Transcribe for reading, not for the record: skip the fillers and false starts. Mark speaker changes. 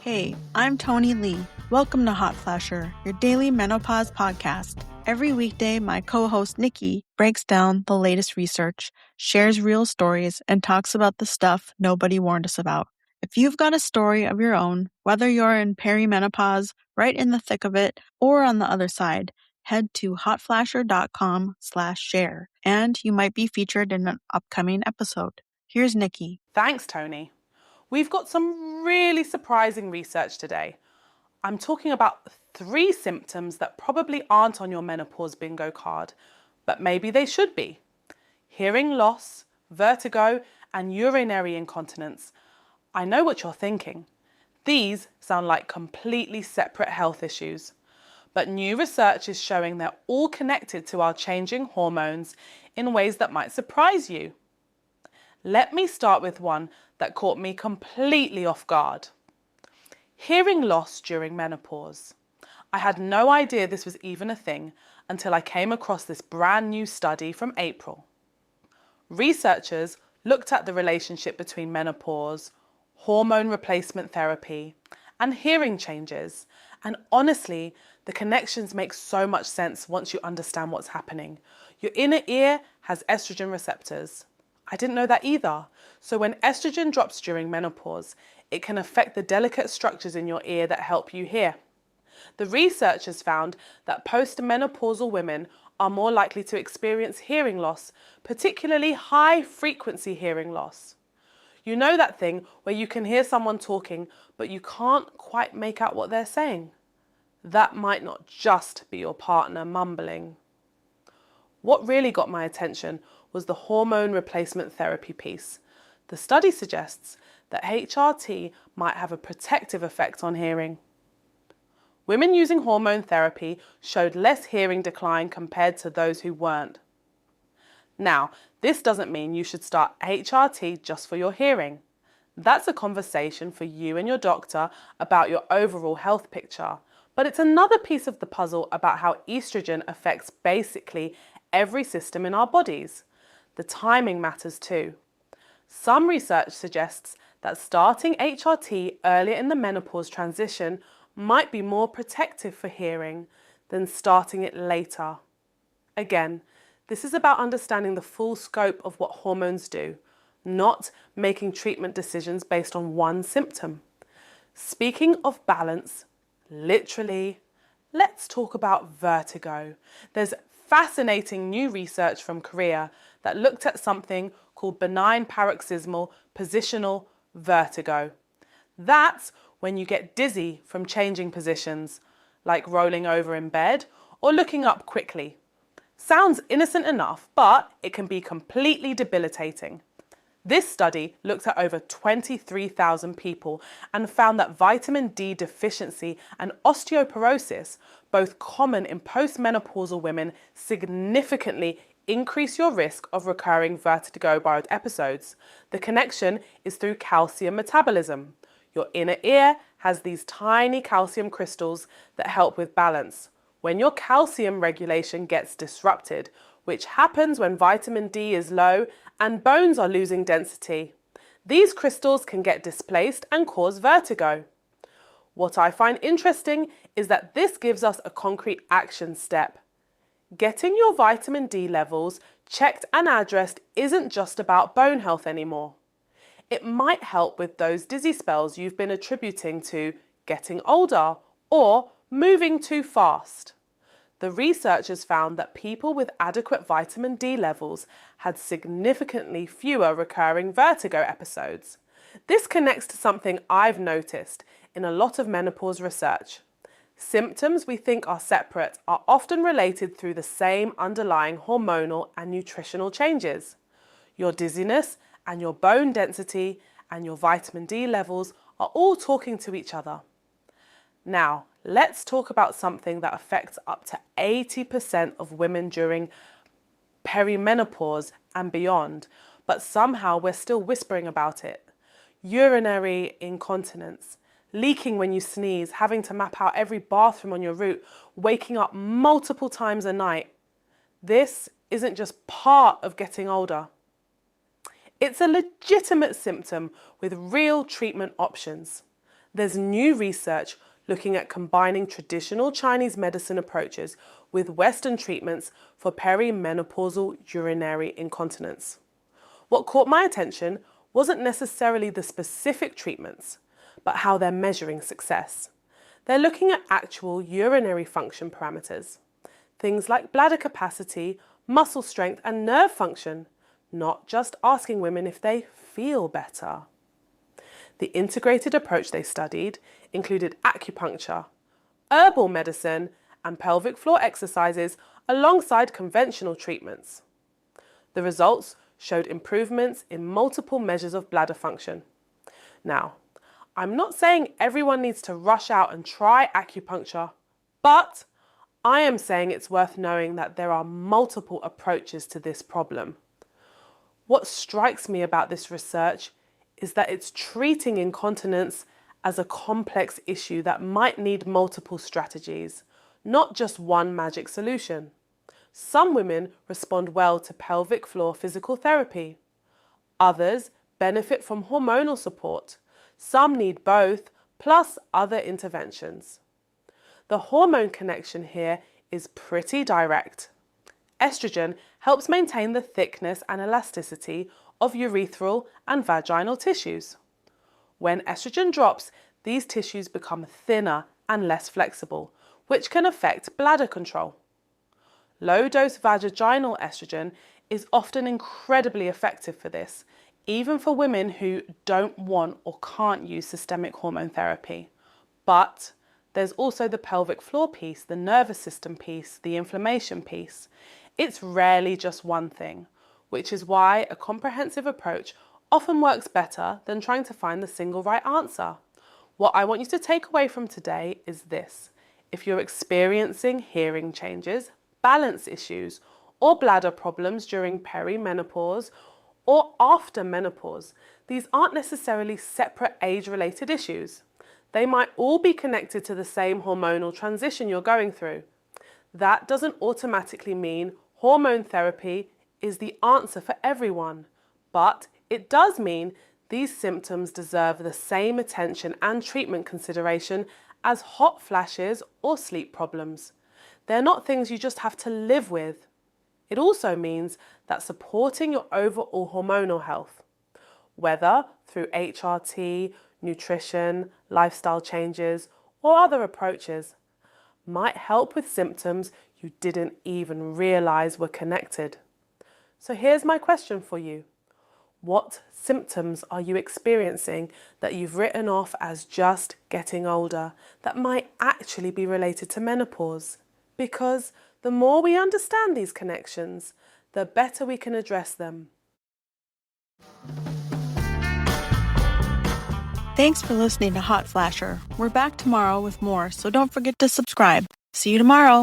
Speaker 1: Hey, I'm Tony Lee. Welcome to Hot Flasher, your daily menopause podcast. Every weekday, my co-host Nikki breaks down the latest research, shares real stories, and talks about the stuff nobody warned us about. If you've got a story of your own, whether you're in perimenopause, right in the thick of it, or on the other side, head to hotflasher.com/share, and you might be featured in an upcoming episode. Here's Nikki.
Speaker 2: Thanks, Tony. We've got some really surprising research today. I'm talking about 3 symptoms that probably aren't on your menopause bingo card, but maybe they should be. Hearing loss, vertigo, and urinary incontinence. I know what you're thinking. These sound like completely separate health issues. But new research is showing they're all connected to our changing hormones in ways that might surprise you. Let me start with one that caught me completely off guard. Hearing loss during menopause. I had no idea this was even a thing until I came across this brand new study from April. Researchers looked at the relationship between menopause, hormone replacement therapy, and hearing changes. And honestly, the connections make so much sense once you understand what's happening. Your inner ear has estrogen receptors. I didn't know that either. So when estrogen drops during menopause, it can affect the delicate structures in your ear that help you hear. The researchers found that postmenopausal women are more likely to experience hearing loss, particularly high-frequency hearing loss. You know that thing where you can hear someone talking, but you can't quite make out what they're saying? That might not just be your partner mumbling. What really got my attention was the hormone replacement therapy piece. The study suggests that HRT might have a protective effect on hearing. Women using hormone therapy showed less hearing decline compared to those who weren't. Now, this doesn't mean you should start HRT just for your hearing. That's a conversation for you and your doctor about your overall health picture. But it's another piece of the puzzle about how estrogen affects basically every system in our bodies. The timing matters too. Some research suggests that starting HRT earlier in the menopause transition might be more protective for hearing than starting it later. Again, this is about understanding the full scope of what hormones do, not making treatment decisions based on one symptom. Speaking of balance, literally, let's talk about vertigo. There's fascinating new research from Korea that looked at something called benign paroxysmal positional vertigo. That's when you get dizzy from changing positions, like rolling over in bed or looking up quickly. Sounds innocent enough, but it can be completely debilitating. This study looked at over 23,000 people and found that vitamin D deficiency and osteoporosis, both common in postmenopausal women, significantly increase your risk of recurring vertigo episodes. The connection is through calcium metabolism. Your inner ear has these tiny calcium crystals that help with balance. When your calcium regulation gets disrupted, which happens when vitamin D is low and bones are losing density, these crystals can get displaced and cause vertigo. What I find interesting is that this gives us a concrete action step. Getting your vitamin D levels checked and addressed isn't just about bone health anymore. It might help with those dizzy spells you've been attributing to getting older or moving too fast. The researchers found that people with adequate vitamin D levels had significantly fewer recurring vertigo episodes. This connects to something I've noticed in a lot of menopause research. Symptoms we think are separate are often related through the same underlying hormonal and nutritional changes. Your dizziness and your bone density and your vitamin D levels are all talking to each other. Now, let's talk about something that affects up to 80% of women during perimenopause and beyond, but somehow we're still whispering about it. Urinary incontinence. Leaking when you sneeze, having to map out every bathroom on your route, waking up multiple times a night. This isn't just part of getting older. It's a legitimate symptom with real treatment options. There's new research looking at combining traditional Chinese medicine approaches with Western treatments for perimenopausal urinary incontinence. What caught my attention wasn't necessarily the specific treatments, but how they're measuring success. They're looking at actual urinary function parameters, things like bladder capacity, muscle strength, and nerve function, not just asking women if they feel better. The integrated approach they studied included acupuncture, herbal medicine, and pelvic floor exercises alongside conventional treatments. The results showed improvements in multiple measures of bladder function. Now, I'm not saying everyone needs to rush out and try acupuncture, but I am saying it's worth knowing that there are multiple approaches to this problem. What strikes me about this research is that it's treating incontinence as a complex issue that might need multiple strategies, not just one magic solution. Some women respond well to pelvic floor physical therapy. Others benefit from hormonal support. Some need both, plus other interventions. The hormone connection here is pretty direct. Estrogen helps maintain the thickness and elasticity of urethral and vaginal tissues. When estrogen drops, these tissues become thinner and less flexible, which can affect bladder control. Low-dose vaginal estrogen is often incredibly effective for this, even for women who don't want or can't use systemic hormone therapy. But there's also the pelvic floor piece, the nervous system piece, the inflammation piece. It's rarely just one thing, which is why a comprehensive approach often works better than trying to find the single right answer. What I want you to take away from today is this. If you're experiencing hearing changes, balance issues, or bladder problems during perimenopause or after menopause, these aren't necessarily separate age-related issues. They might all be connected to the same hormonal transition you're going through. That doesn't automatically mean hormone therapy is the answer for everyone, but it does mean these symptoms deserve the same attention and treatment consideration as hot flashes or sleep problems. They're not things you just have to live with. It also means that supporting your overall hormonal health, whether through HRT, nutrition, lifestyle changes, or other approaches, might help with symptoms you didn't even realize were connected. So here's my question for you. What symptoms are you experiencing that you've written off as just getting older that might actually be related to menopause? Because the more we understand these connections, the better we can address them.
Speaker 1: Thanks for listening to Hot Flasher. We're back tomorrow with more, so don't forget to subscribe. See you tomorrow.